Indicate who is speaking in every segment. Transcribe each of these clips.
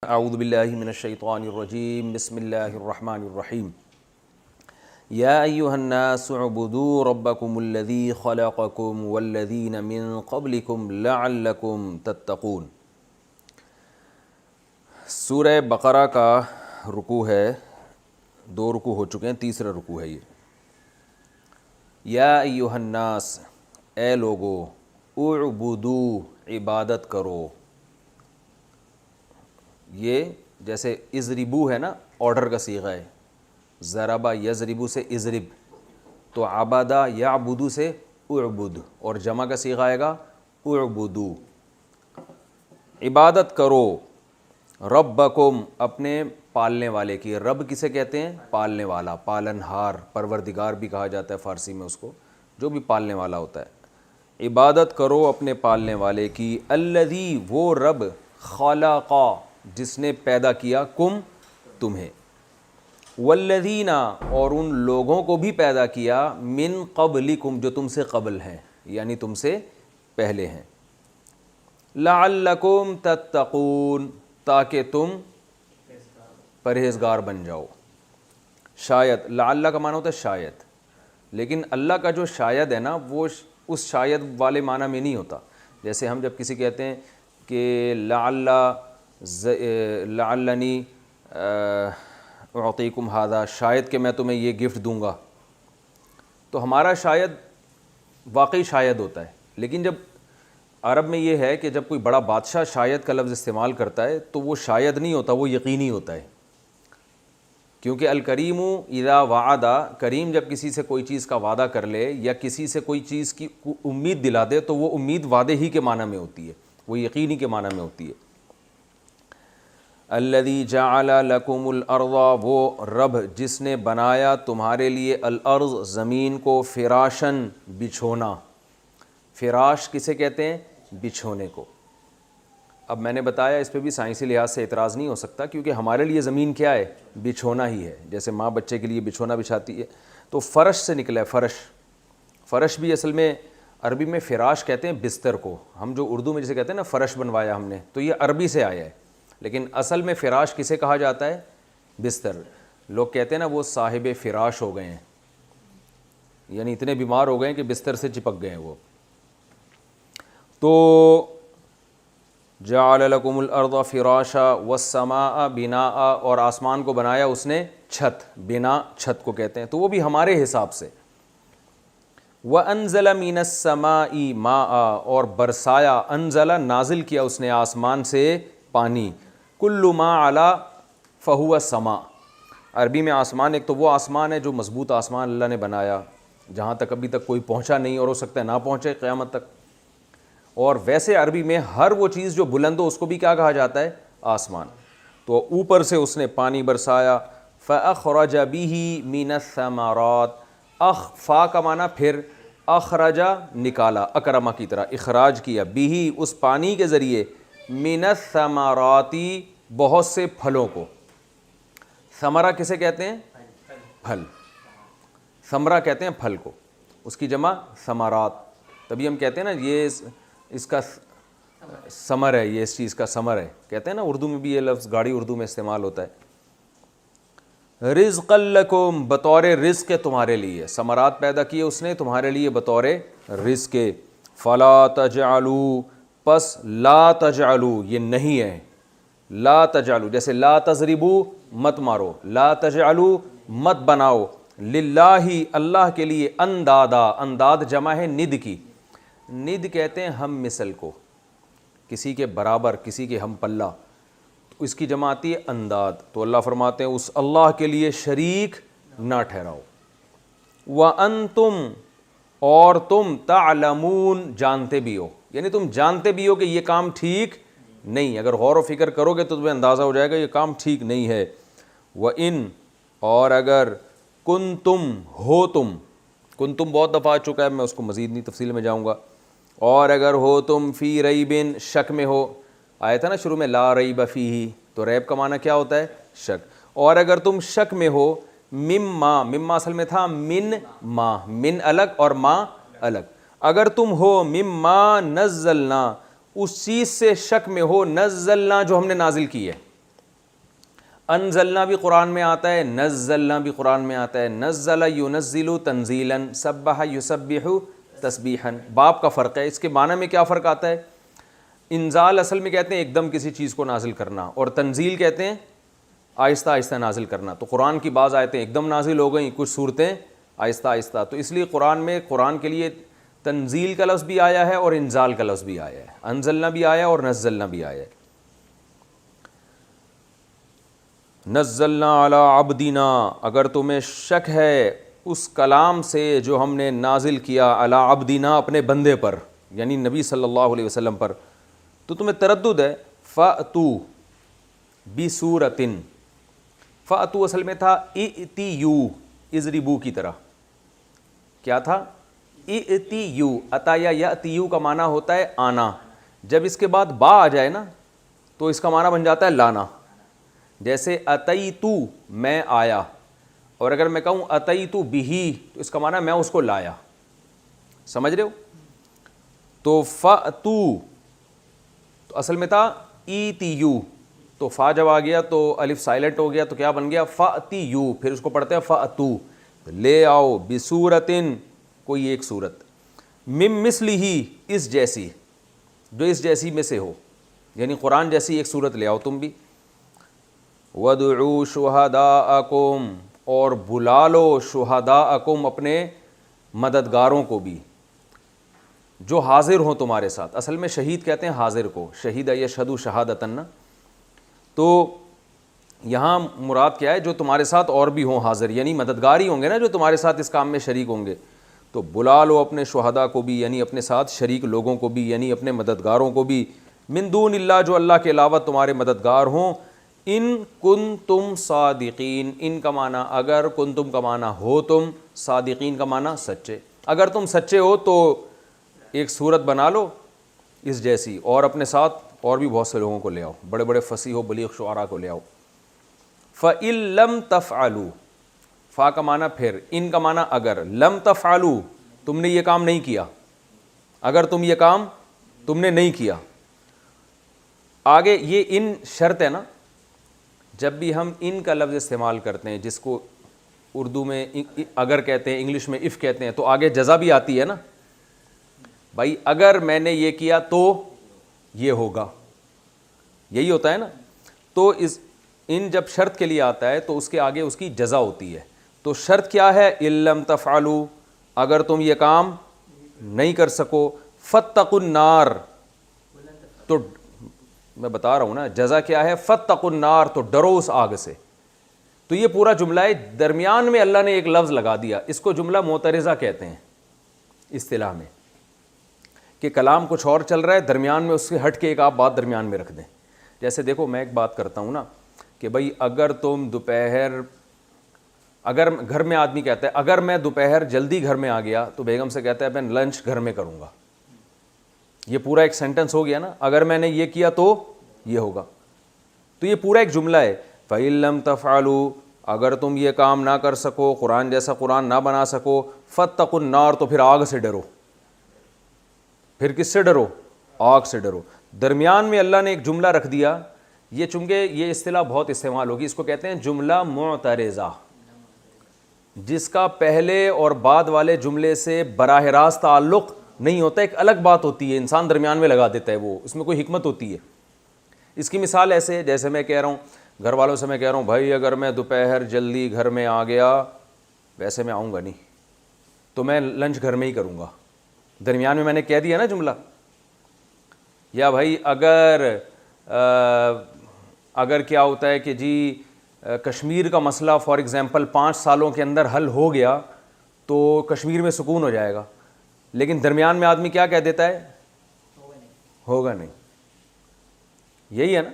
Speaker 1: اعوذ باللہ من الشیطان الرجیم بسم اللہ الرحمن الرحیم یا ایہا الناس اعبدوا ربکم الذی خلقکم والذین من قبلکم لعلکم تتقون۔ سورہ بقرہ کا رکوع ہے، 2 رکوع ہو چکے ہیں، تیسرا رکوع ہے یہ۔ یا ایہا الناس، اے لوگو، اعبدوا، عبادت کرو۔ یہ جیسے اضربو ہے نا، آرڈر کا صیغہ ہے، ضربا یضربو سے اضرب، تو عبدا یعبدو سے اعبد، اور جمع کا صیغہ آئے گا اعبدو۔ عبادت کرو ربکم، اپنے پالنے والے کی۔ رب کسے کہتے ہیں؟ پالنے والا، پالنہار، پروردگار بھی کہا جاتا ہے فارسی میں اس کو، جو بھی پالنے والا ہوتا ہے۔ عبادت کرو اپنے پالنے والے کی، الذی، وہ رب، خلقا، جس نے پیدا کیا، کم، تمہیں، والذین، اور ان لوگوں کو بھی پیدا کیا، من قبلکم، جو تم سے قبل ہیں، یعنی تم سے پہلے ہیں، لعلکم تتقون، تاکہ تم پرہیزگار بن جاؤ۔ شاید، لعل کا معنی ہوتا ہے شاید، لیکن اللہ کا جو شاید ہے نا، وہ اس شاید والے معنی میں نہیں ہوتا۔ جیسے ہم جب کسی کہتے ہیں کہ لعلنی اعطیکم ھذا، شاید کہ میں تمہیں یہ گفٹ دوں گا، تو ہمارا شاید واقعی شاید ہوتا ہے، لیکن جب عرب میں یہ ہے کہ جب کوئی بڑا بادشاہ شاید کا لفظ استعمال کرتا ہے تو وہ شاید نہیں ہوتا، وہ یقینی ہوتا ہے، کیونکہ الکریم اذا وعد، کریم جب کسی سے کوئی چیز کا وعدہ کر لے یا کسی سے کوئی چیز کی امید دلا دے تو وہ امید وعدے ہی کے معنی میں ہوتی ہے، وہ یقینی کے معنی میں ہوتی ہے۔ الذی جعل لکم الارض، وہ رب جس نے بنایا تمہارے لیے الارض، زمین کو، فراشن، بچھونا۔ فراش کسے کہتے ہیں؟ بچھونے کو۔ اب میں نے بتایا اس پہ بھی سائنسی لحاظ سے اعتراض نہیں ہو سکتا، کیونکہ ہمارے لیے زمین کیا ہے؟ بچھونا ہی ہے، جیسے ماں بچے کے لیے بچھونا بچھاتی ہے، تو فرش سے نکلا ہے، فرش۔ فرش بھی اصل میں عربی میں فراش کہتے ہیں بستر کو، ہم جو اردو میں جسے کہتے ہیں نا فرش بنوایا ہم نے، تو یہ عربی سے آیا ہے، لیکن اصل میں فراش کسے کہا جاتا ہے؟ بستر۔ لوگ کہتے ہیں نا وہ صاحب فراش ہو گئے ہیں، یعنی اتنے بیمار ہو گئے ہیں کہ بستر سے چپک گئے ہیں وہ۔ تو جعل لکم الارض فراشا والسماء بناء، اور آسمان کو بنایا اس نے چھت، بنا چھت کو کہتے ہیں، تو وہ بھی ہمارے حساب سے۔ وَأَنزَلَ مِنَ السَّمَاءِ مَاءً، اور برسایا، انزل نازل کیا اس نے آسمان سے پانی، کل ما علا فہو السماء۔ عربی میں آسمان ایک تو وہ آسمان ہے جو مضبوط آسمان اللہ نے بنایا، جہاں تک ابھی تک کوئی پہنچا نہیں اور ہو سکتا ہے نہ پہنچے قیامت تک، اور ویسے عربی میں ہر وہ چیز جو بلند ہو اس کو بھی کیا کہا جاتا ہے؟ آسمان۔ تو اوپر سے اس نے پانی برسایا، فَأَخْرَجَ بِهِ مِنَ الثَّمَرَاتِ، فا کا معنی پھر اخرجا، نکالا، اکرما کی طرح اخراج کیا، بھی اس پانی کے ذریعے، من الثمرات، بہت سے پھلوں کو۔ ثمرہ کسے کہتے ہیں؟ پھل۔ ثمرہ کہتے ہیں پھل کو، اس کی جمع ثمرات، تبھی ہم کہتے ہیں نا یہ اس کا ثمر ہے، یہ اس چیز کا ثمر ہے، کہتے ہیں نا اردو میں بھی یہ لفظ گاڑی اردو میں استعمال ہوتا ہے۔ رزقا لکم، بطور رزق تمہارے لیے، ثمرات پیدا کیے اس نے تمہارے لیے بطور رزق۔ فلا تجعلوا، پس لا تجعلوا، یہ نہیں ہے، لا تجعلوا، جیسے لا تضربوا، مت مارو، لا تجعلوا، مت بناؤ، للہ، اللہ کے لیے، اندادا، انداد جمع ہے ند کی، ند کہتے ہیں ہم مثل کو، کسی کے برابر، کسی کے ہم پلہ، تو اس کی جمع آتی ہے انداد، تو اللہ فرماتے ہیں اس اللہ کے لیے شریک نہ ٹھہراؤ۔ وَأَنْتُمْ، اور تم، تعلمون، جانتے بھی ہو، یعنی تم جانتے بھی ہو کہ یہ کام ٹھیک نہیں، اگر غور و فکر کرو گے تو تمہیں اندازہ ہو جائے گا یہ کام ٹھیک نہیں ہے۔ وَإِن، اور اگر، کنتم، ہو تم، کنتم بہت دفعہ آ چکا ہے، میں اس کو مزید نہیں تفصیل میں جاؤں گا، اور اگر ہو تم، فی ریبن، شک میں ہو، آیا تھا نا شروع میں لا ریب فیہ، تو ریب کا معنی کیا ہوتا ہے؟ شک، اور اگر تم شک میں ہو، مما، مما اصل میں تھا من ما، من الگ اور ما الگ، اگر تم ہو مما نزلنا، اس چیز سے شک میں ہو، نزلنا جو ہم نے نازل کی ہے، انزلنا بھی قرآن میں آتا ہے, نزلنا بھی قرآن میں آتا ہے. نزل ینزل تنزیلا, سبح یسبح تسبیحا. باب کا فرق ہے. اس کے معنی میں کیا فرق آتا ہے؟ انزال اصل میں کہتے ہیں ایک دم کسی چیز کو نازل کرنا, اور تنزیل کہتے ہیں آہستہ آہستہ نازل کرنا. تو قرآن کی بعض آیتیں ایک دم نازل ہو گئیں, کچھ صورتیں آہستہ آہستہ. تو اس لیے قرآن میں قرآن کے لیے تنزیل کا لفظ بھی آیا ہے اور انزال کا لفظ بھی آیا ہے. انزلنا بھی آیا اور نزلنا بھی آیا ہے. نزلنا علی عبدنا, اگر تمہیں شک ہے اس کلام سے جو ہم نے نازل کیا, علی عبدنا اپنے بندے پر, یعنی نبی صلی اللہ علیہ وسلم پر, تو تمہیں تردد ہے. فَأْتُوا بِسُورَةٍ, فَأْتُوا اصل میں تھا اِئْتِیُو, اضربو کی طرح. کیا تھا؟ اِئْتِیُو. اتا یا یأتیو کا معنی ہوتا ہے آنا. جب اس کے بعد با آ جائے نا تو اس کا معنی بن جاتا ہے لانا. جیسے اتیتو میں آیا, اور اگر میں کہوں اتیتو بہی تو اس کا معنی میں اس کو لایا. سمجھ رہے ہو؟ تو فَأْتُوا تو اصل میں تھا ایتیو, تو فا جب آ گیا تو الف سائلنٹ ہو گیا تو کیا بن گیا؟ فَأْتِیُو. پھر اس کو پڑھتے ہیں فَأْتُوا, لے آؤ, بِسُورَةٍ کوئی ایک صورت, مِن مِثْلِهِ اس جیسی, جو اس جیسی میں سے ہو, یعنی قرآن جیسی ایک صورت لے آؤ تم بھی. وَادْعُوا شُهَدَاءَكُمْ اور بلا لو شہداءکم اپنے مددگاروں کو بھی جو حاضر ہوں تمہارے ساتھ. اصل میں شہید کہتے ہیں حاضر کو, شہید یشہد شہادتن. تو یہاں مراد کیا ہے؟ جو تمہارے ساتھ اور بھی ہوں حاضر, یعنی مددگار ہی ہوں گے نا جو تمہارے ساتھ اس کام میں شریک ہوں گے. تو بلا لو اپنے شہداء کو بھی, یعنی اپنے ساتھ شریک لوگوں کو بھی, یعنی اپنے مددگاروں کو بھی. من دون اللہ جو اللہ کے علاوہ تمہارے مددگار ہوں. ان کنتم صادقین, ان کا معنی اگر, کنتم کا معنی ہو تم, صادقین کا معنی سچے. اگر تم سچے ہو تو ایک صورت بنا لو اس جیسی, اور اپنے ساتھ اور بھی بہت سے لوگوں کو لے آؤ, بڑے بڑے فصیح و بلیغ شعراء کو لے آؤ. فَإِن لَمْ تَفْعَلُوا, فا کا معنی پھر, ان کا معنی اگر, لم تفعلوا تم نے یہ کام نہیں کیا, اگر تم یہ کام تم نے نہیں کیا. آگے یہ ان شرط ہے نا, جب بھی ہم ان کا لفظ استعمال کرتے ہیں جس کو اردو میں اگر کہتے ہیں, انگلش میں اف کہتے ہیں, تو آگے جزا بھی آتی ہے نا بھائی, اگر میں نے یہ کیا تو یہ ہوگا, یہی ہوتا ہے نا. تو اس ان جب شرط کے لیے آتا ہے تو اس کے آگے اس کی جزا ہوتی ہے. تو شرط کیا ہے؟ ان لم تفعلوا, اگر تم یہ کام نہیں کر سکو. فاتقوا النار, تو میں بتا رہا ہوں نا جزا کیا ہے, فاتقوا النار, تو ڈرو اس آگ سے. تو یہ پورا جملہ ہے, درمیان میں اللہ نے ایک لفظ لگا دیا, اس کو جملہ معترضہ کہتے ہیں اصطلاح میں, کہ کلام کچھ اور چل رہا ہے, درمیان میں اس سے ہٹ کے ایک آپ بات درمیان میں رکھ دیں. جیسے دیکھو میں ایک بات کرتا ہوں نا کہ بھائی اگر تم دوپہر, اگر گھر میں آدمی کہتا ہے اگر میں دوپہر جلدی گھر میں آ گیا تو بیگم سے کہتا ہے میں لنچ گھر میں کروں گا. یہ پورا ایک سینٹنس ہو گیا نا, اگر میں نے یہ کیا تو یہ ہوگا. تو یہ پورا ایک جملہ ہے. فَإِن لَمْ تَفْعَلُوا, اگر تم یہ کام نہ کر سکو, قرآن جیسا قرآن نہ بنا سکو, فَاتَّقُوا النَّارَ, تو پھر آگ سے ڈرو. پھر کس سے ڈرو؟ آگ سے ڈرو. درمیان میں اللہ نے ایک جملہ رکھ دیا. یہ چونکہ یہ اصطلاح بہت استعمال ہوگی, اس کو کہتے ہیں جملہ معترضہ, جس کا پہلے اور بعد والے جملے سے براہ راست تعلق نہیں ہوتا, ایک الگ بات ہوتی ہے, انسان درمیان میں لگا دیتا ہے, وہ اس میں کوئی حکمت ہوتی ہے. اس کی مثال ایسے, جیسے میں کہہ رہا ہوں گھر والوں سے, میں کہہ رہا ہوں بھائی اگر میں دوپہر جلدی گھر میں آ گیا, ویسے میں آؤں گا نہیں, تو میں لنچ گھر میں ہی کروں گا. درمیان میں نے کہہ دیا نا جملہ. یا بھائی اگر کیا ہوتا ہے کہ جی کشمیر کا مسئلہ فار ایگزامپل 5 سالوں کے اندر حل ہو گیا تو کشمیر میں سکون ہو جائے گا, لیکن درمیان میں آدمی کیا کہہ دیتا ہے؟ ہوگا نہیں. یہی ہے نا.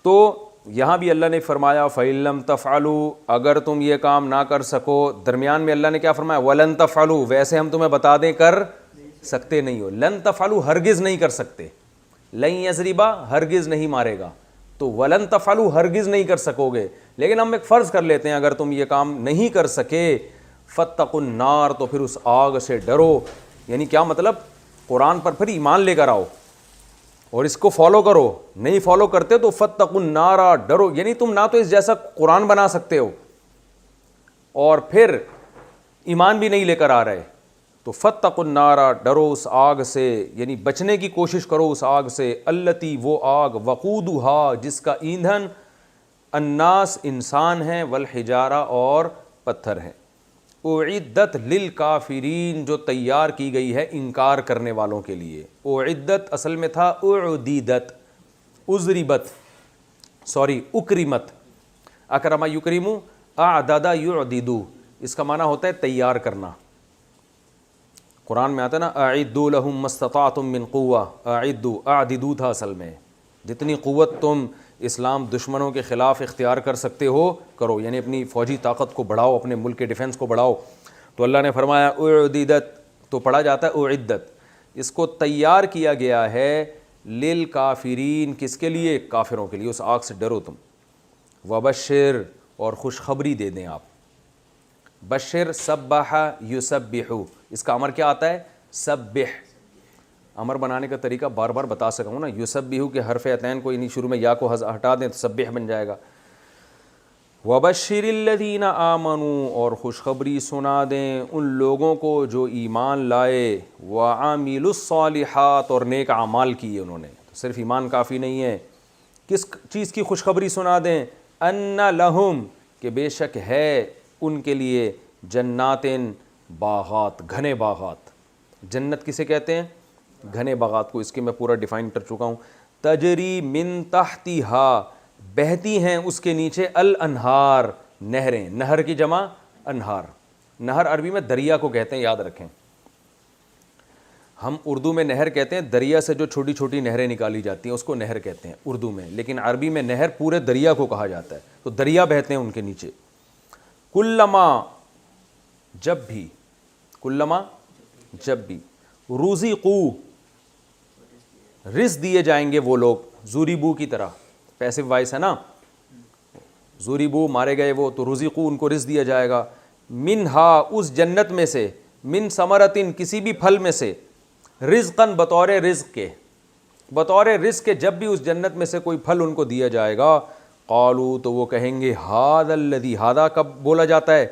Speaker 1: تو یہاں بھی اللہ نے فرمایا فَإِن لَمْ تَفْعَلُوا, اگر تم یہ کام نہ کر سکو. درمیان میں اللہ نے کیا فرمایا؟ وَلَن تَفْعَلُوا, ویسے ہم تمہیں بتا دیں کر سکتے نہیں ہو. لن تفعلوا, ہرگز نہیں کر سکتے. لن یضربا, ہرگز نہیں مارے گا. تو ولن تفعلوا, ہرگز نہیں کر سکو گے. لیکن ہم ایک فرض کر لیتے ہیں اگر تم یہ کام نہیں کر سکے, فاتقوا النار, تو پھر اس آگ سے ڈرو. یعنی کیا مطلب؟ قرآن پر پھر ایمان لے کر آؤ, اور اس کو فالو کرو. نہیں فالو کرتے تو فاتقوا النار, ڈرو. یعنی تم نہ تو اس جیسا قرآن بنا سکتے ہو اور پھر ایمان بھی نہیں لے کر آ رہے, تو فاتقوا النار, ڈرو اس آگ سے, یعنی بچنے کی کوشش کرو اس آگ سے, التی, وہ آگ, وقودھا, جس کا ایندھن الناس, انسان ہیں, والحجارہ, اور پتھر ہیں, اعدت للکافرین, جو تیار کی گئی ہے انکار کرنے والوں کے لیے. اعدت اصل میں تھا اعدیدت, ازربت, اکرمت, اکرم یکرم, اعدد یعدد, اس کا معنی ہوتا ہے تیار کرنا. قرآن میں آتا ہے نا اعدوا لهم ما استطعتم من قوہ, اعدوا, اعددوا تھا اصل میں, جتنی قوت تم اسلام دشمنوں کے خلاف اختیار کر سکتے ہو کرو, یعنی اپنی فوجی طاقت کو بڑھاؤ, اپنے ملک کے ڈیفنس کو بڑھاؤ. تو اللہ نے فرمایا اعددت, تو پڑھا جاتا ہے اعدت, اس کو تیار کیا گیا ہے للکافرین, کس کے لیے؟ کافروں کے لیے. اس آگ سے ڈرو تم. وبشر, اور خوشخبری دے دیں آپ. بشر, سبح یسبح, اس کا امر کیا آتا ہے؟ سبح. امر بنانے کا طریقہ بار بار بتا سکا ہوں نا. یسبح کے حرف عطین کو یعنی شروع میں یا کو ہٹا دیں تو سبح بن جائے گا. وبشر الذین آمنوا, اور خوشخبری سنا دیں ان لوگوں کو جو ایمان لائے, وعاملوا الصالحات, اور نیک اعمال کیے انہوں نے. صرف ایمان کافی نہیں ہے, کس چیز کی خوشخبری سنا دیں؟ ان لہم, کہ بے شک ہے ان کے لیے, جنات, باغات, گھنے باغات. جنت کسے کہتے ہیں؟ گھنے باغات کو. اس کے میں پورا ڈیفائن کر چکا ہوں. تجری من تحتہا, بہتی ہیں اس کے نیچے, الانہار, نہریں. نہر کی جمع انہار. نہر عربی میں دریا کو کہتے ہیں, یاد رکھیں. ہم اردو میں نہر کہتے ہیں دریا سے جو چھوٹی چھوٹی نہریں نکالی جاتی ہیں اس کو نہر کہتے ہیں اردو میں, لیکن عربی میں نہر پورے دریا کو کہا جاتا ہے. تو دریا بہتے ہیں ان کے نیچے. کلما, جب بھی, کلما, جب بھی, رزقو, رزق دیے جائیں گے وہ لوگ, زوریبو کی طرح, پیسو وائس ہے نا, زوریبو مارے گئے وہ, تو رزقو ان کو رزق دیا جائے گا. منہا, اس جنت میں سے, من ثمرتن, کسی بھی پھل میں سے, رزقاً, بطور رزق کے, بطور رزق کے جب بھی اس جنت میں سے کوئی پھل ان کو دیا جائے گا, قالو, تو وہ کہیں گے, ھذا الذی, ھذا کب بولا جاتا ہے؟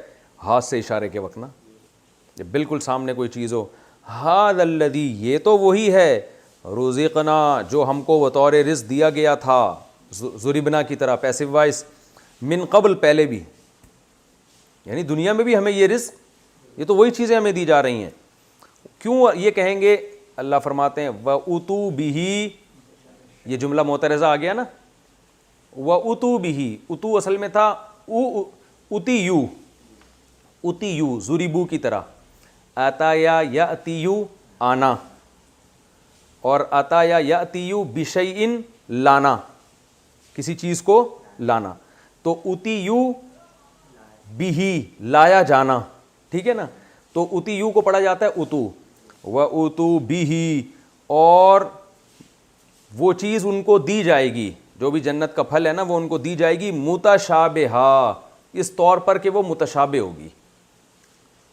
Speaker 1: ہاتھ سے اشارے کے وقت نا, جب بالکل سامنے کوئی چیز ہو. ھذا الذی, یہ تو وہی ہے, رزقنا, جو ہم کو بطور رزق دیا گیا تھا, ضربنا کی طرح, پیسو وائس, من قبل, پہلے بھی, یعنی دنیا میں بھی ہمیں یہ رزق, یہ تو وہی چیزیں ہمیں دی جا رہی ہیں. کیوں یہ کہیں گے؟ اللہ فرماتے ہیں وَأُتُوا بِهِ, یہ جملہ معترضہ آ گیا نا. وَأُتُوا بِهِ, اتو اصل میں تھا اتیو, اتیو, ضربو کی طرح, آتایا یأتیو, آنا, اور آتایا یأتیو بشیء, لانا, کسی چیز کو لانا. تو اتیو بِهِ, لایا جانا, ٹھیک ہے نا. تو اتیو کو پڑھا جاتا ہے اتو. وَأُتُوا بِهِ, اور وہ چیز ان کو دی جائے گی, جو بھی جنت کا پھل ہے نا وہ ان کو دی جائے گی, متشابہا, اس طور پر کہ وہ متشابہ ہوگی.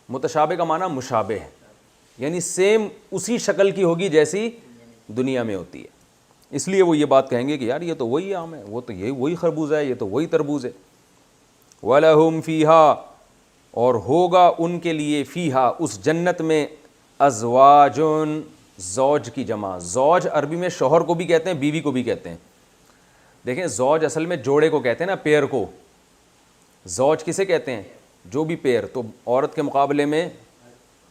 Speaker 1: متشابہ کا معنی مشابہ, یعنی سیم اسی شکل کی ہوگی جیسی دنیا میں ہوتی ہے. اس لیے وہ یہ بات کہیں گے کہ یار یہ تو وہی آم ہے, وہ تو یہ وہی خربوزہ ہے, یہ تو وہی تربوز ہے. وَلَهُمْ فِيهَا, اور ہوگا ان کے لیے, فیہا, اس جنت میں, ازواجن, زوج کی جمع. زوج عربی میں شوہر کو بھی کہتے ہیں, بیوی کو بھی کہتے ہیں. دیکھیں زوج اصل میں جوڑے کو کہتے ہیں نا, پیئر کو. زوج کسے کہتے ہیں؟ جو بھی پیئر. تو عورت کے مقابلے میں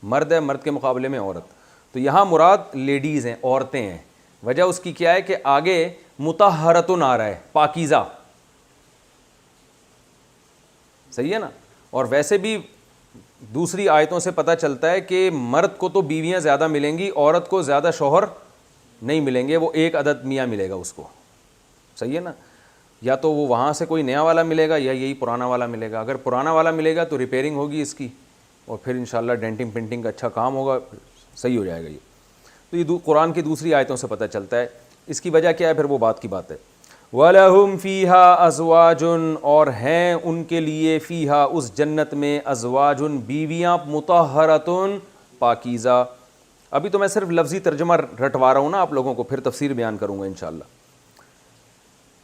Speaker 1: مرد ہے, مرد کے مقابلے میں عورت. تو یہاں مراد لیڈیز ہیں, عورتیں ہیں. وجہ اس کی کیا ہے کہ آگے مطہرتن آ رہا ہے, پاکیزہ, صحیح ہے نا. اور ویسے بھی دوسری آیتوں سے پتہ چلتا ہے کہ مرد کو تو بیویاں زیادہ ملیں گی, عورت کو زیادہ شوہر نہیں ملیں گے, وہ ایک عدد میاں ملے گا اس کو, صحیح ہے نا. یا تو وہ وہاں سے کوئی نیا والا ملے گا یا یہی پرانا والا ملے گا. اگر پرانا والا ملے گا تو ریپیئرنگ ہوگی اس کی, اور پھر انشاءاللہ ڈینٹنگ پینٹنگ کا اچھا کام ہوگا, صحیح ہو جائے گا یہ. تو یہ قرآن کی دوسری آیتوں سے پتہ چلتا ہے. اس کی وجہ کیا ہے؟ پھر وہ بات کی بات ہے. وَلَهُمْ فِيهَا أَزْوَاجٌ, اور ہیں ان کے لیے, فیہا, اس جنت میں, ازواجن, بیویاں, مطہرتن, پاکیزہ. ابھی تو میں صرف لفظی ترجمہ رٹوا رہا ہوں نا آپ لوگوں کو, پھر تفسیر بیان کروں گا انشاءاللہ.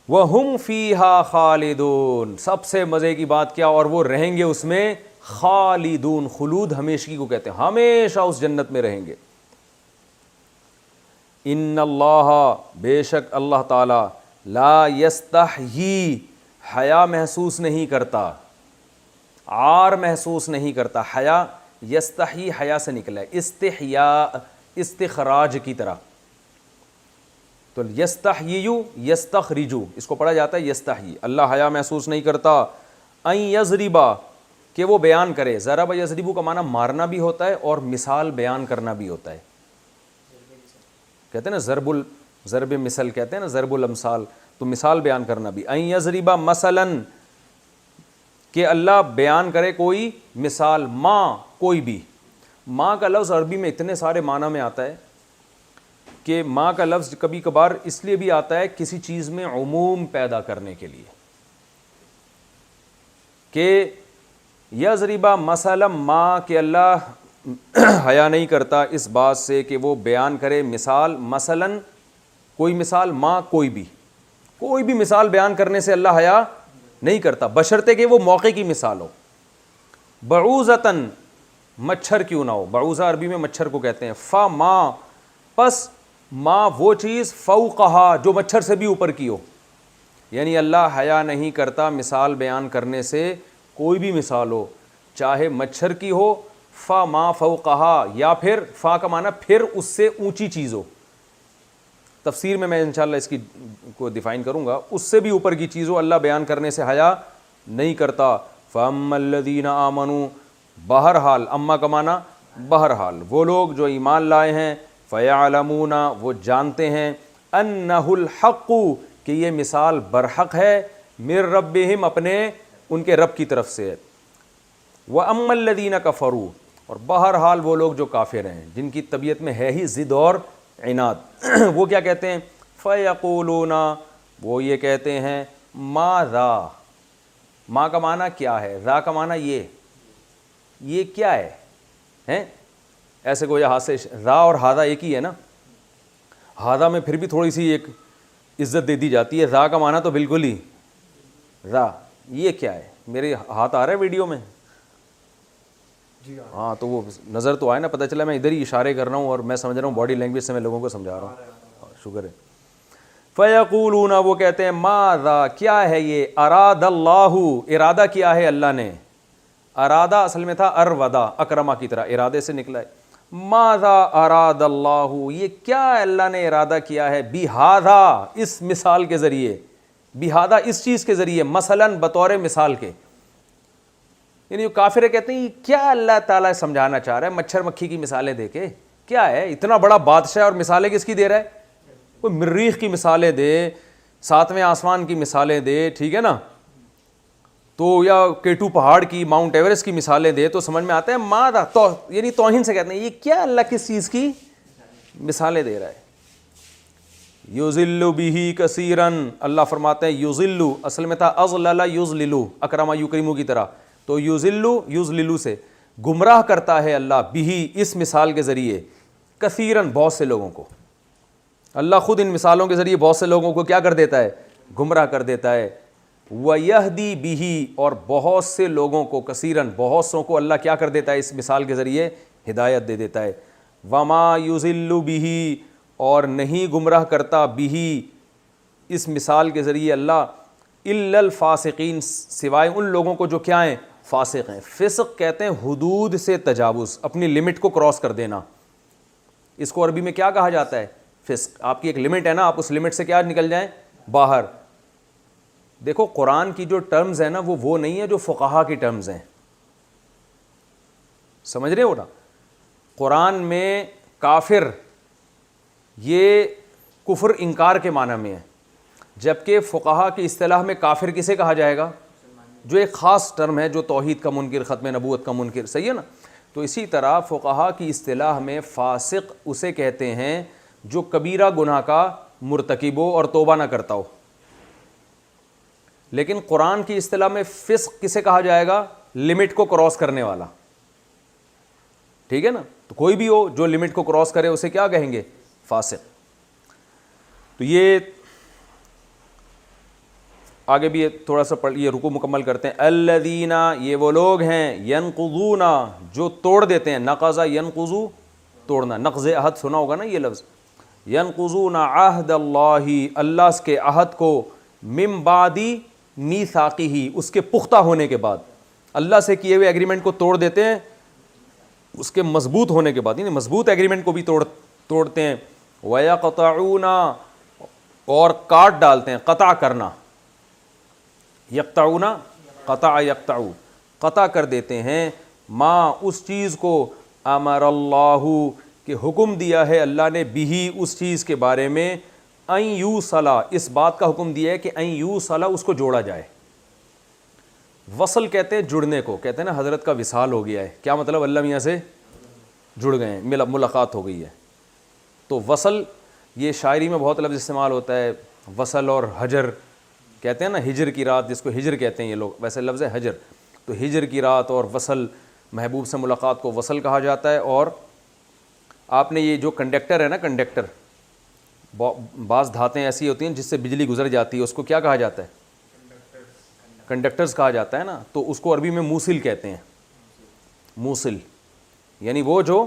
Speaker 1: وَهُمْ فِيهَا خَالِدُونَ, سب سے مزے کی بات کیا, اور وہ رہیں گے اس میں خالدون, خلود ہمیشگی کو کہتے ہیں, ہمیشہ اس جنت میں رہیں گے. ان اللہ, بے شک اللہ تعالی, لا یستحیی, حیا محسوس نہیں کرتا, عار محسوس نہیں کرتا. حیا, یستحیی حیا سے نکلا ہے, استحیاء استخراج کی طرح. تو یستحیی یستخرجو, اس کو پڑھا جاتا ہے یستحیی. اللہ حیا محسوس نہیں کرتا. ان یضربا, کہ وہ بیان کرے. ضرب یضربو کا معنی مارنا بھی ہوتا ہے اور مثال بیان کرنا بھی ہوتا ہے. کہتے ہیں نا ضرب مثل کہتے ہیں نا, ضرب الامثال, تو مثال بیان کرنا بھی. ان یضربا مثلاً, کہ اللہ بیان کرے کوئی مثال. ماں, کوئی بھی. ماں کا لفظ عربی میں اتنے سارے معنی میں آتا ہے کہ ماں کا لفظ کبھی کبھار اس لیے بھی آتا ہے کسی چیز میں عموم پیدا کرنے کے لیے, کہ یضربا مثلا ماں, کہ اللہ حیا نہیں کرتا اس بات سے کہ وہ بیان کرے مثال. مثلاً کوئی مثال, ماں کوئی بھی مثال بیان کرنے سے اللہ حیا نہیں کرتا, بشرطے کہ وہ موقع کی مثال ہو. بعوضتاً, مچھر کیوں نہ ہو. بعوضہ عربی میں مچھر کو کہتے ہیں. فما, پس ماں وہ چیز, فوقہا, جو مچھر سے بھی اوپر کی ہو. یعنی اللہ حیا نہیں کرتا مثال بیان کرنے سے, کوئی بھی مثال ہو, چاہے مچھر کی ہو. فما فوقہا, یا پھر فا کا معنی پھر اس سے اونچی چیز ہو. تفسیر میں انشاءاللہ اس کی کو ڈیفائن کروں گا. اس سے بھی اوپر کی چیز ہو, اللہ بیان کرنے سے حیا نہیں کرتا. فَأَمَّا الَّذِينَ آمَنُوا, بہرحال, اما کا معنی بہرحال, وہ لوگ جو ایمان لائے ہیں. فَيَعْلَمُونَ, وہ جانتے ہیں. أَنَّهُ الْحَقُّ, کہ یہ مثال برحق ہے. مِن رَبِّهِمْ, اپنے ان کے رب کی طرف سے. وَأَمَّا الَّذِينَ كَفَرُوا, اور بہرحال وہ لوگ جو کافر ہیں, جن کی طبیعت میں ہے ہی ضد اور عناد, وہ کیا کہتے ہیں. فَيَقُولُونَ, وہ یہ کہتے ہیں. مَاذَا, ماں کا معنی کیا ہے, را کا معنی یہ کیا ہے. ایسے کوئی ہاتھ سے, را اور ہادہ ایک ہی ہے نا. ہادہ میں پھر بھی تھوڑی سی ایک عزت دے دی جاتی ہے, را کا معنی تو بالکل ہی را. یہ کیا ہے, میرے ہاتھ آ رہا ہے ویڈیو میں, ہاں تو وہ نظر تو آئے نا, پتہ چلا میں ادھر ہی اشارے کر رہا ہوں اور میں سمجھ رہا ہوں باڈی لینگویج سے میں لوگوں کو سمجھا رہا ہوں. شکر ہے. فَيَقُولُونَ, وہ کہتے ہیں. مَاذَا, کیا ہے یہ. اراد اللہ, ارادہ کیا ہے اللہ نے. ارادہ اصل میں تھا ارودا, اکرما کی طرح, ارادے سے نکلا ہے. ماذا اراد اللہ, یہ کیا اللہ نے ارادہ کیا ہے. بہذا, اس مثال کے ذریعے. بہذا, اس چیز کے ذریعے. مثلاً, بطور مثال کے. یعنی جو کافر کہتے ہیں کیا اللہ تعالیٰ سمجھانا چاہ رہا ہے مچھر مکھی کی مثالیں دے کے. کیا ہے, اتنا بڑا بادشاہ اور مثالیں کس کی دے رہا ہے. کوئی مریخ کی مثالیں دے, ساتویں آسمان کی مثالیں دے, ٹھیک ہے نا, تو یا کیٹو پہاڑ کی, ماؤنٹ ایوریسٹ کی مثالیں دے, تو سمجھ میں آتا ہے. ماذا, تو یعنی توہین سے کہتے ہیں یہ کیا اللہ کس چیز کی مثالیں دے رہا ہے. یضل بہ کثیرن, اللہ فرماتے ہیں یضل, اصل میں تھا اضلل یضلل, اکرم یکرم کی طرح. تو یضل یضلل سے گمراہ کرتا ہے اللہ, بہ, اس مثال کے ذریعے, کثیرن, بہت سے لوگوں کو. اللہ خود ان مثالوں کے ذریعے بہت سے لوگوں کو کیا کر دیتا ہے, گمراہ کر دیتا ہے. وَيَهْدِي بِهِ, اور بہت سے لوگوں کو, کثیرن, بہت سوں کو اللہ کیا کر دیتا ہے اس مثال کے ذریعے ہدایت دے دیتا ہے. وَمَا يُضِلُّ بِهِ, اور نہیں گمراہ کرتا, بِهِ, اس مثال کے ذریعے اللہ, إِلَّا الْفَاسِقِينَ, سوائے ان لوگوں کو جو کیا ہیں, فاسق ہیں. فسق کہتے ہیں حدود سے تجاوز, اپنی لمٹ کو کراس کر دینا. اس کو عربی میں کیا کہا جاتا ہے, فسق. آپ کی ایک لمٹ ہے نا, آپ اس لمٹ سے کیا نکل جائیں, باہر. دیکھو قرآن کی جو ٹرمز ہیں نا, وہ نہیں ہے جو فقہا کی ٹرمز ہیں, سمجھ رہے ہو نا. قرآن میں کافر یہ کفر انکار کے معنی میں ہے, جبکہ فقہا کی اصطلاح میں کافر کسے کہا جائے گا, جو ایک خاص ٹرم ہے, جو توحید کا منکر, ختم نبوت کا منکر, صحیح ہے نا. تو اسی طرح فقہا کی اصطلاح میں فاسق اسے کہتے ہیں جو کبیرہ گناہ کا مرتکب ہو اور توبہ نہ کرتا ہو. لیکن قرآن کی اصطلاح میں فسق کسے کہا جائے گا, لمٹ کو کراس کرنے والا, ٹھیک ہے نا. تو کوئی بھی ہو جو لمٹ کو کراس کرے اسے کیا کہیں گے؟ فاسق. تو یہ آگے بھی تھوڑا سا یہ رکوع مکمل کرتے ہیں. الذین، یہ وہ لوگ ہیں، ینقضون، جو توڑ دیتے ہیں. نقض ینقضو، توڑنا. نقض عہد سنا ہوگا نا یہ لفظ. ینقضون عہد اللہ، اللہ کے عہد کو، من بعد میثاقہ، اس کے پختہ ہونے کے بعد. اللہ سے کیے ہوئے ایگریمنٹ کو توڑ دیتے ہیں اس کے مضبوط ہونے کے بعد، یعنی مضبوط ایگریمنٹ کو بھی توڑتے ہیں. وَيَقْطَعُونَ، اور کاٹ ڈالتے ہیں، قطع کرنا. یقطعون، قطع یقطعو، قطع کر دیتے ہیں. ما، اس چیز کو، امر اللہ، کہ حکم دیا ہے اللہ نے، بھی، اس چیز کے بارے میں، ان یوصلا، اس بات کا حکم دیا ہے کہ ان یوصلا، اس کو جوڑا جائے. وصل کہتے ہیں جڑنے کو، کہتے ہیں نا حضرت کا وصال ہو گیا ہے. کیا مطلب؟ اللہ میاں سے جڑ گئے ہیں، ملاقات ہو گئی ہے. تو وصل، یہ شاعری میں بہت لفظ استعمال ہوتا ہے. وصل اور حجر کہتے ہیں نا، ہجر کی رات، جس کو ہجر کہتے ہیں یہ لوگ، ویسے لفظ ہے حجر. تو ہجر کی رات اور وصل، محبوب سے ملاقات کو وصل کہا جاتا ہے. اور آپ نے یہ جو کنڈکٹر ہے نا، کنڈکٹر، بعض دھاتیں ایسی ہوتی ہیں جس سے بجلی گزر جاتی ہے، اس کو کیا کہا جاتا ہے؟ کنڈکٹرز کہا جاتا ہے نا. تو اس کو عربی میں موصل کہتے ہیں. موصل یعنی وہ جو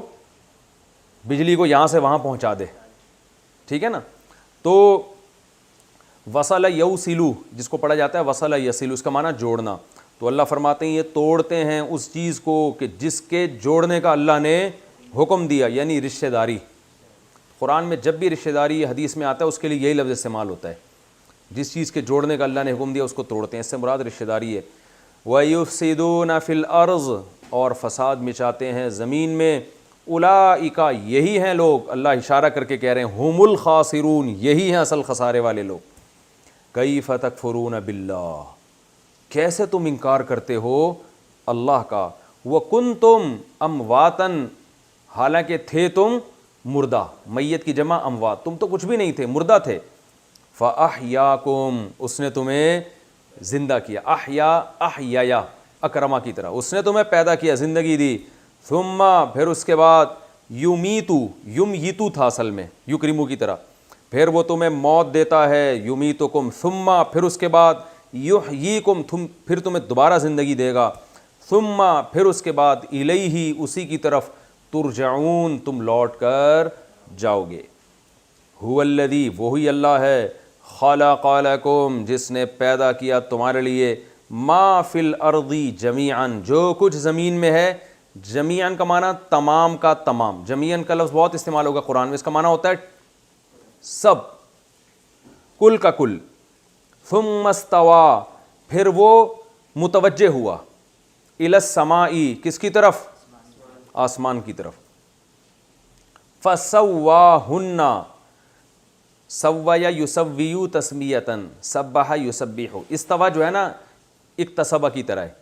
Speaker 1: بجلی کو یہاں سے وہاں پہنچا دے. ٹھیک ہے نا. تو وصل یوصلو، جس کو پڑھا جاتا ہے وصل یصلو، اس کا معنی جوڑنا. تو اللہ فرماتے ہیں یہ توڑتے ہیں اس چیز کو کہ جس کے جوڑنے کا اللہ نے حکم دیا، یعنی رشتہ داری. قرآن میں جب بھی رشتہ داری حدیث میں آتا ہے اس کے لیے یہی لفظ استعمال ہوتا ہے. جس چیز کے جوڑنے کا اللہ نے حکم دیا اس کو توڑتے ہیں، اس سے مراد رشتہ داری ہے. وَيُفْسِدُونَ فِي الْأَرْضِ، اور فساد مچاتے ہیں زمین میں. اولئک، یہی ہیں لوگ، اللہ اشارہ کر کے کہہ رہے ہیں، ہم الخاسرون، یہی ہیں اصل خسارے والے لوگ. کیف تکفرون باللہ، کیسے تم انکار کرتے ہو اللہ کا. وکنتم امواتا، حالانکہ تھے تم مردہ. میت کی جمع اموات، تم تو کچھ بھی نہیں تھے، مردہ تھے. فاحیاکم، اس نے تمہیں زندہ کیا. احیا اکرما کی طرح، اس نے تمہیں پیدا کیا، زندگی دی. ثم، پھر اس کے بعد، یمیتو، یمیتو تھا اصل میں، یکرمو کی طرح، پھر وہ تمہیں موت دیتا ہے. یمیتکم، ثم، پھر اس کے بعد، یحییکم، پھر تمہیں دوبارہ زندگی دے گا. ثم، پھر اس کے بعد، الیہ، اسی کی طرف، ترجعون، تم لوٹ کر جاؤ گے. هو الذی، وہی اللہ ہے، خلق لکم، جس نے پیدا کیا تمہارے لیے، ما فی الارض جمیعا، جو کچھ زمین میں ہے. جمیعا کا معنی تمام کا تمام. جمیعا کا لفظ بہت استعمال ہوگا قرآن میں، اس کا معنی ہوتا ہے سب، کل کا کل. ثم استوى، پھر وہ متوجہ ہوا، الی السماء، کس کی طرف؟ آسمان کی طرف. فسواہن، سویا یسویو تسمیتا، سبح یسبح، استوا جو ہے نا اکتسبہ کی طرح ہے.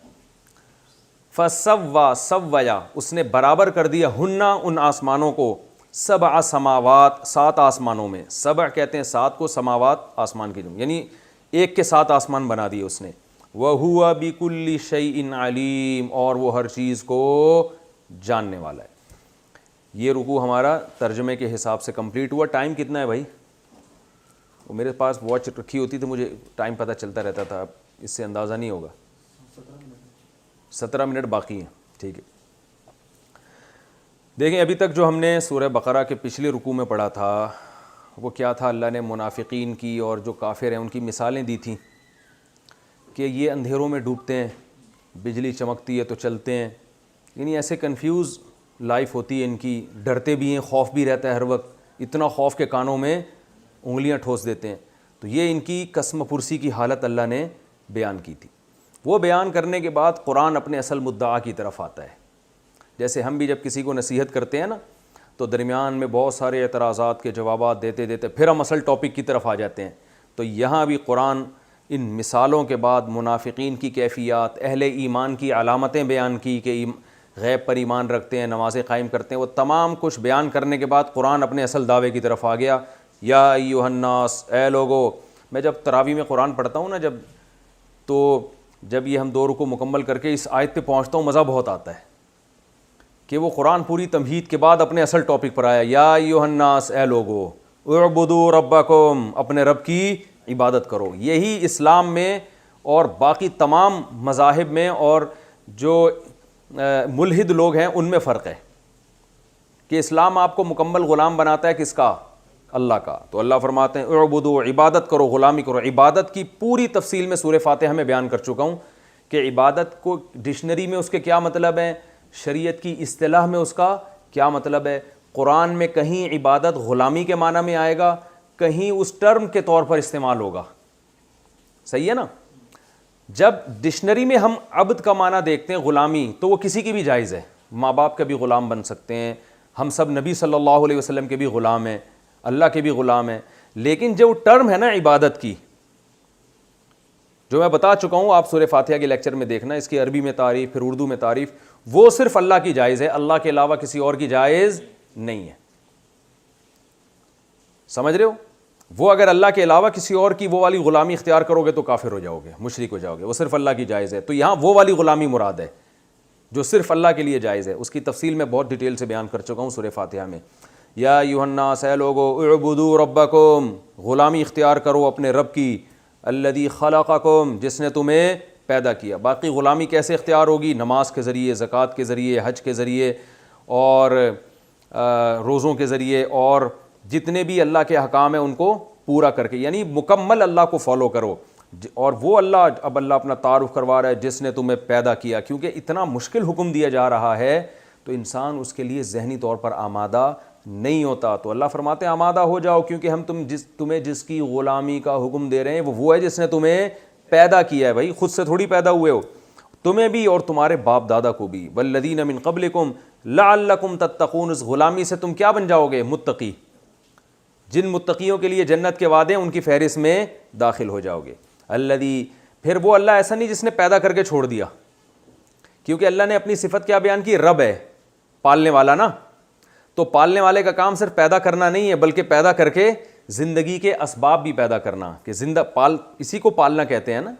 Speaker 1: فسوا، سویا، اس نے برابر کر دیا، ہننا، ان آسمانوں کو، سبع سماوات، 7 آسمانوں میں. سبع کہتے ہیں 7 کو، سماوات آسمان کی جمع، یعنی ایک کے 7 آسمان بنا دیے اس نے. وَهُوَ بِكُلِّ شَيْءٍ عَلِيمٌ، اور وہ ہر چیز کو جاننے والا ہے. یہ رکوع ہمارا ترجمے کے حساب سے کمپلیٹ ہوا. ٹائم کتنا ہے بھائی؟ وہ میرے پاس واچ رکھی ہوتی تو مجھے ٹائم پتہ چلتا رہتا تھا، اب اس سے اندازہ نہیں ہوگا. 17 منٹ باقی ہیں. ٹھیک ہے. دیکھیں ابھی تک جو ہم نے سورہ بقرہ کے پچھلے رکوع میں پڑھا تھا وہ کیا تھا؟ اللہ نے منافقین کی اور جو کافر ہیں ان کی مثالیں دی تھیں کہ یہ اندھیروں میں ڈوبتے ہیں، بجلی چمکتی ہے تو چلتے ہیں، یعنی ایسے کنفیوز لائف ہوتی ہے ان کی. ڈرتے بھی ہیں، خوف بھی رہتا ہے ہر وقت، اتنا خوف کے کانوں میں انگلیاں ٹھوس دیتے ہیں. تو یہ ان کی قسم پرسی کی حالت اللہ نے بیان کی تھی. وہ بیان کرنے کے بعد قرآن اپنے اصل مدعا کی طرف آتا ہے. جیسے ہم بھی جب کسی کو نصیحت کرتے ہیں نا تو درمیان میں بہت سارے اعتراضات کے جوابات دیتے دیتے پھر ہم اصل ٹاپک کی طرف آ جاتے ہیں. تو یہاں بھی قرآن ان مثالوں کے بعد منافقین کی کیفیات، اہل ایمان کی علامتیں بیان کی کہ غیب پر ایمان رکھتے ہیں، نمازیں قائم کرتے ہیں، وہ تمام کچھ بیان کرنے کے بعد قرآن اپنے اصل دعوے کی طرف آ گیا. یا ایھا الناس، اے لوگو. میں جب تراویح میں قرآن پڑھتا ہوں نا جب یہ ہم 2 رکوع مکمل کر کے اس آیت پہ پہنچتا ہوں، مزہ بہت آتا ہے کہ وہ قرآن پوری تمہید کے بعد اپنے اصل ٹاپک پر آیا، یا ایھا الناس، اے لوگو، اعبدوا ربکم، اپنے رب کی عبادت کرو۔ یہی اسلام میں اور باقی تمام مذاہب میں اور جو ملحد لوگ ہیں ان میں فرق ہے کہ اسلام آپ کو مکمل غلام بناتا ہے کس کا؟ اللہ کا۔ تو اللہ فرماتے ہیں اعبدوا، عبادت کرو، غلامی کرو۔ عبادت کی پوری تفصیل میں سورہ فاتحہ میں بیان کر چکا ہوں کہ عبادت کو ڈکشنری میں اس کے کیا مطلب ہیں، شریعت کی اصطلاح میں اس کا کیا مطلب ہے۔ قرآن میں کہیں عبادت غلامی کے معنی میں آئے گا، کہیں اس ٹرم کے طور پر استعمال ہوگا، صحیح ہے نا۔ جب ڈکشنری میں ہم عبد کا معنی دیکھتے ہیں غلامی، تو وہ کسی کی بھی جائز ہے، ماں باپ کا بھی غلام بن سکتے ہیں، ہم سب نبی صلی اللہ علیہ وسلم کے بھی غلام ہیں، اللہ کے بھی غلام ہیں۔ لیکن جو ٹرم ہے نا عبادت کی، جو میں بتا چکا ہوں، آپ سورہ فاتحہ کے لیکچر میں دیکھنا، اس کی عربی میں تعریف، پھر اردو میں تعریف، وہ صرف اللہ کی جائز ہے، اللہ کے علاوہ کسی اور کی جائز نہیں ہے، سمجھ رہے ہو۔ وہ اگر اللہ کے علاوہ کسی اور کی وہ والی غلامی اختیار کرو گے تو کافر ہو جاؤ گے، مشرک ہو جاؤ گے، وہ صرف اللہ کی جائز ہے۔ تو یہاں وہ والی غلامی مراد ہے جو صرف اللہ کے لیے جائز ہے، اس کی تفصیل میں بہت ڈیٹیل سے بیان کر چکا ہوں سورہ فاتحہ میں۔ یا ایھا الناس، اے لوگو، اعبدوا ربکم، غلامی اختیار کرو اپنے رب کی، الذی خلقکم، جس نے تمہیں پیدا کیا۔ باقی غلامی کیسے اختیار ہوگی؟ نماز کے ذریعے، زکوٰۃ کے ذریعے، حج کے ذریعے، اور روزوں کے ذریعے، اور جتنے بھی اللہ کے احکام ہیں ان کو پورا کر کے، یعنی مکمل اللہ کو فالو کرو۔ اور وہ اللہ، اب اللہ اپنا تعارف کروا رہا ہے، جس نے تمہیں پیدا کیا، کیونکہ اتنا مشکل حکم دیا جا رہا ہے تو انسان اس کے لیے ذہنی طور پر آمادہ نہیں ہوتا۔ تو اللہ فرماتے ہیں آمادہ ہو جاؤ، کیونکہ ہم تمہیں جس کی غلامی کا حکم دے رہے ہیں وہ ہے جس نے تمہیں پیدا کیا ہے۔ بھائی خود سے تھوڑی پیدا ہوئے ہو، تمہیں بھی اور تمہارے باپ دادا کو بھی۔ والذین من قبلکم لعلکم تتقون، اس غلامی سے تم کیا بن جاؤ گے؟ متقی۔ جن متقیوں کے لیے جنت کے وعدے ہیں ان کی فہرست میں داخل ہو جاؤ گے۔ الذی، پھر وہ اللہ ایسا نہیں جس نے پیدا کر کے چھوڑ دیا، کیونکہ اللہ نے اپنی صفت کیا بیان کی؟ رب ہے، پالنے والا نا۔ تو پالنے والے کا کام صرف پیدا کرنا نہیں ہے، بلکہ پیدا کر کے زندگی کے اسباب بھی پیدا کرنا، کہ اسی کو پالنا کہتے ہیں نا۔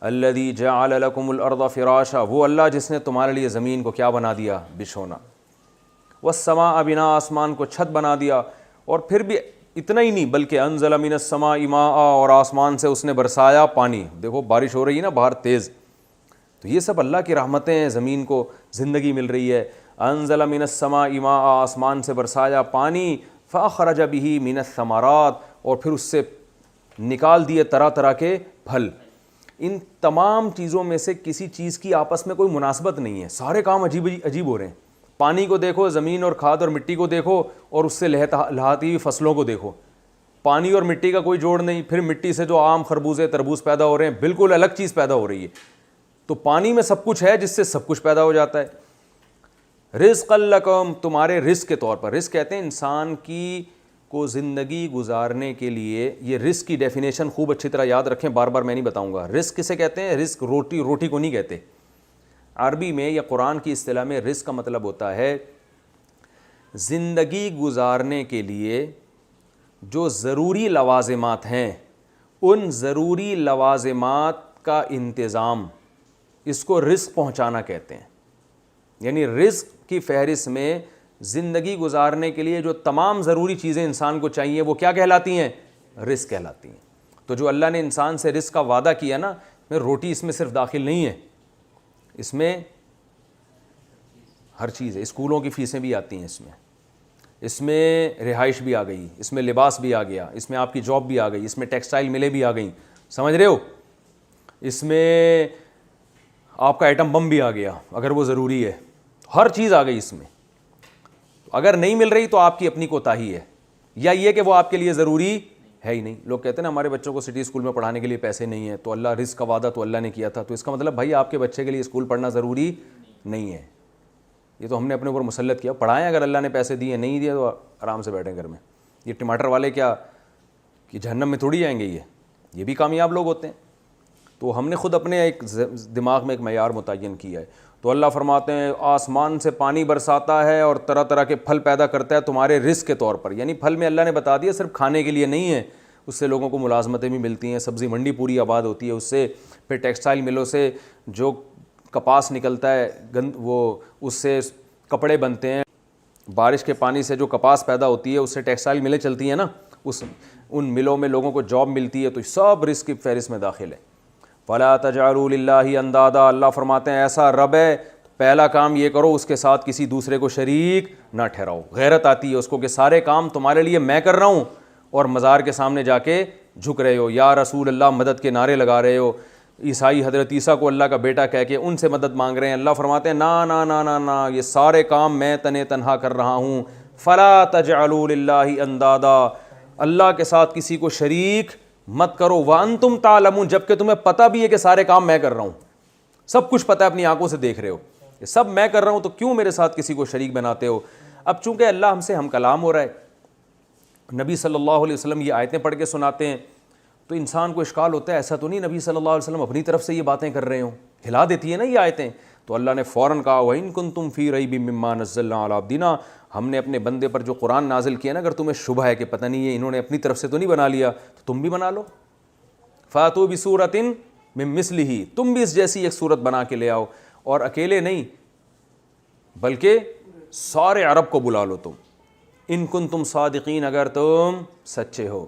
Speaker 1: الذی جعل لکم الارض فراشا، وہ اللہ جس نے تمہارے لیے زمین کو کیا بنا دیا؟ بچھونا۔ والسماء بناء، آسمان کو چھت بنا دیا۔ اور پھر بھی اتنا ہی نہیں، بلکہ انزل من السماء ماء، اور آسمان سے اس نے برسایا پانی۔ دیکھو بارش ہو رہی ہے نا باہر تیز، تو یہ سب اللہ کی رحمتیں ہیں، زمین کو زندگی مل رہی ہے۔ انزل من السماء ماء، آسمان سے برسایا پانی، فاخرج به من الثمرات، اور پھر اس سے نکال دیے طرح طرح کے پھل۔ ان تمام چیزوں میں سے کسی چیز کی آپس میں کوئی مناسبت نہیں ہے، سارے کام عجیب ہو رہے ہیں۔ پانی کو دیکھو، زمین اور کھاد اور مٹی کو دیکھو، اور اس سے لہاتی ہوئی فصلوں کو دیکھو، پانی اور مٹی کا کوئی جوڑ نہیں۔ پھر مٹی سے جو آم، خربوزے، تربوز پیدا ہو رہے ہیں، بالکل الگ چیز پیدا ہو رہی ہے۔ تو پانی میں سب کچھ ہے جس سے سب کچھ پیدا ہو جاتا ہے۔ رزقا لکم، تمہارے رزق کے طور پر۔ رزق کہتے ہیں انسان کی کو زندگی گزارنے کے لیے، یہ رزق کی ڈیفینیشن خوب اچھی طرح یاد رکھیں، بار بار میں نہیں بتاؤں گا۔ رزق کسے کہتے ہیں؟ رزق روٹی کو نہیں کہتے۔ عربی میں یا قرآن کی اصطلاح میں رزق کا مطلب ہوتا ہے زندگی گزارنے کے لیے جو ضروری لوازمات ہیں، ان ضروری لوازمات کا انتظام، اس کو رزق پہنچانا کہتے ہیں۔ یعنی رزق کی فہرست میں زندگی گزارنے کے لیے جو تمام ضروری چیزیں انسان کو چاہیے وہ کیا کہلاتی ہیں؟ رزق کہلاتی ہیں۔ تو جو اللہ نے انسان سے رزق کا وعدہ کیا نا، روٹی اس میں صرف داخل نہیں ہے، اس میں ہر چیز ہے۔ اسکولوں کی فیسیں بھی آتی ہیں اس میں رہائش بھی آ گئی، اس میں لباس بھی آ گیا، اس میں آپ کی جاب بھی آ گئی، اس میں ٹیکسٹائل ملیں بھی آ گئیں، سمجھ رہے ہو؟ اس میں آپ کا ایٹم بم بھی آ گیا اگر وہ ضروری ہے، ہر چیز آ گئی اس میں۔ اگر نہیں مل رہی تو آپ کی اپنی کوتاہی ہے، یا یہ کہ وہ آپ کے لیے ضروری ہے ہی نہیں۔ لوگ کہتے ہیں نا ہمارے بچوں کو سٹی اسکول میں پڑھانے کے لیے پیسے نہیں ہیں، تو اللہ رزق کا وعدہ تو اللہ نے کیا تھا، تو اس کا مطلب بھائی آپ کے بچے کے لیے اسکول پڑھنا ضروری نہیں ہے، یہ تو ہم نے اپنے اوپر مسلط کیا۔ پڑھائیں اگر اللہ نے پیسے دیے، نہیں دیے تو آرام سے بیٹھیں گھر میں۔ یہ ٹماٹر والے کیا کہ جہنم میں تھوڑی جائیں گے، یہ بھی کامیاب لوگ ہوتے ہیں۔ تو ہم نے خود اپنے ایک دماغ میں ایک معیار متعین کیا ہے۔ تو اللہ فرماتے ہیں آسمان سے پانی برساتا ہے اور طرح طرح کے پھل پیدا کرتا ہے تمہارے رزق کے طور پر۔ یعنی پھل میں اللہ نے بتا دیا صرف کھانے کے لیے نہیں ہے، اس سے لوگوں کو ملازمتیں بھی ملتی ہیں، سبزی منڈی پوری آباد ہوتی ہے اس سے، پھر ٹیکسٹائل ملوں سے جو کپاس نکلتا ہے وہ اس سے کپڑے بنتے ہیں، بارش کے پانی سے جو کپاس پیدا ہوتی ہے اس سے ٹیکسٹائل ملیں چلتی ہیں نا، ان ملوں میں لوگوں کو جاب ملتی ہے، تو سب رزق کی فہرست میں داخل ہے۔ فَلَا تَجْعَلُوا لِلَّهِ اندادا، اللہ فرماتے ہیں ایسا رب ہے، پہلا کام یہ کرو اس کے ساتھ کسی دوسرے کو شریک نہ ٹھہراؤ۔ غیرت آتی ہے اس کو کہ سارے کام تمہارے لیے میں کر رہا ہوں اور مزار کے سامنے جا کے جھک رہے ہو، یا رسول اللہ مدد کے نعرے لگا رہے ہو، عیسائی حضرت عیسیٰ کو اللہ کا بیٹا کہہ کے ان سے مدد مانگ رہے ہیں۔ اللہ فرماتے ہیں نا نا نا نا نا، یہ سارے کام میں تنہا کر رہا ہوں۔ فَلَا تَجْعَلُوا لِلَّهِ اندادا، اللہ کے ساتھ کسی کو شریک مت کرو، وَأَنْتُمْ تَعْلَمُونَ، جبکہ تمہیں پتہ بھی ہے کہ سارے کام میں کر رہا ہوں، سب کچھ پتہ ہے، اپنی آنکھوں سے دیکھ رہے ہو یہ سب میں کر رہا ہوں، تو کیوں میرے ساتھ کسی کو شریک بناتے ہو؟ اب چونکہ اللہ ہم سے ہم کلام ہو رہا ہے، نبی صلی اللہ علیہ وسلم یہ آیتیں پڑھ کے سناتے ہیں، تو انسان کو اشکال ہوتا ہے ایسا تو نہیں نبی صلی اللہ علیہ وسلم اپنی طرف سے یہ باتیں کر رہے ہوں، ہلا دیتی ہے نا یہ آیتیں۔ تو اللہ نے فوراً کہا وَإِن كُنتُمْ فِي رَيْبٍ مِّمَّا نَزَّلْنَا عَلَىٰ عَبْدِنَا، ہم نے اپنے بندے پر جو قرآن نازل کیا نا، اگر تمہیں شبہ ہے کہ پتہ نہیں یہ انہوں نے اپنی طرف سے تو نہیں بنا لیا، تو تم بھی بنا لو، فَأْتُوا بِسُورَةٍ مِّن مِّثْلِهِ، تم بھی اس جیسی ایک صورت بنا کے لے آؤ، اور اکیلے نہیں بلکہ سارے عرب کو بلا لو تم، ان کنتم صادقین، اگر تم سچے ہو۔